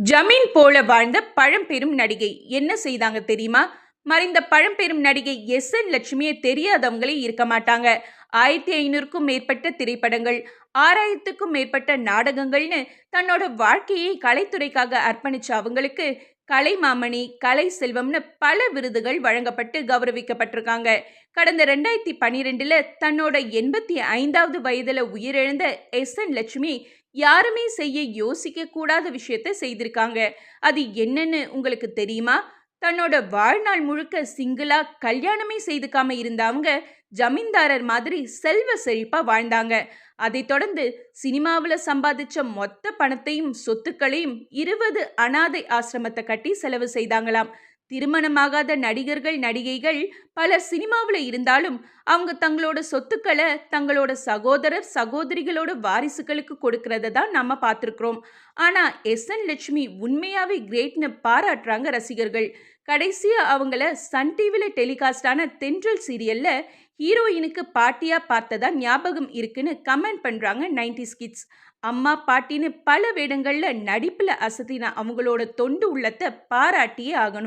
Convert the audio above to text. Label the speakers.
Speaker 1: ஜமீன் போல வாழ்ந்த பழம்பெரும் நடிகை என்ன செய்தாங்க தெரியுமா? மறைந்த பழம்பெரும் நடிகை எஸ்.என். லட்சுமியை தெரியாதவங்களே இருக்க மாட்டாங்க. 1500க்கும் மேற்பட்ட திரைப்படங்கள், 6000த்துக்கும் மேற்பட்ட நாடகங்கள்னு தன்னோட வாழ்க்கையை கலைத்துறைக்காக அர்ப்பணிச்ச அவங்களுக்கு கலைமாமணி, கலை செல்வம்னு பல விருதுகள் வழங்கப்பட்டு கௌரவிக்கப்பட்டிருக்காங்க. கடந்த 2012ல தன்னோட 85வது வயதுல உயிரிழந்த எஸ்.என். லட்சுமி யாருமே செய்ய யோசிக்க கூடாத விஷயத்தை செய்திருக்காங்க. அது என்னன்னு உங்களுக்கு தெரியுமா? தன்னோட வாழ்நாள் முழுக்க சிங்கிளா கல்யாணமே செய்துக்காம இருந்த அவங்க ஜமீன்தாரர் மாதிரி செல்வ செழிப்பா வாழ்ந்தாங்க. அதைத் தொடர்ந்து சினிமாவில் சம்பாதிச்ச மொத்த பணத்தையும் சொத்துக்களையும் 20 அனாதை ஆசிரமத்தை கட்டி செலவு செய்தாங்களாம். திருமணமாகாத நடிகர்கள் நடிகைகள் பலர் சினிமாவில் இருந்தாலும் அவங்க தங்களோட சொத்துக்களை தங்களோட சகோதரர் சகோதரிகளோட வாரிசுகளுக்கு கொடுக்கறத தான் நம்ம பார்த்துருக்குறோம். ஆனா எஸ்.என். லட்சுமி உண்மையாவே கிரேட்னு பாராட்டுறாங்க ரசிகர்கள். கடைசியா அவங்கள சன் டிவில டெலிகாஸ்ட் ஆன தென்றல் சீரியல்ல ஹீரோயினுக்கு பாட்டியா பார்த்ததா ஞாபகம் இருக்குன்னு கமெண்ட் பண்றாங்க 90s கிட்ஸ். அம்மா பாட்டின்னு பல வேடங்கள்ல நடிப்புல அசத்தின அவங்களோட தொண்டு உள்ளத்தை பாராட்டியே ஆகணும்.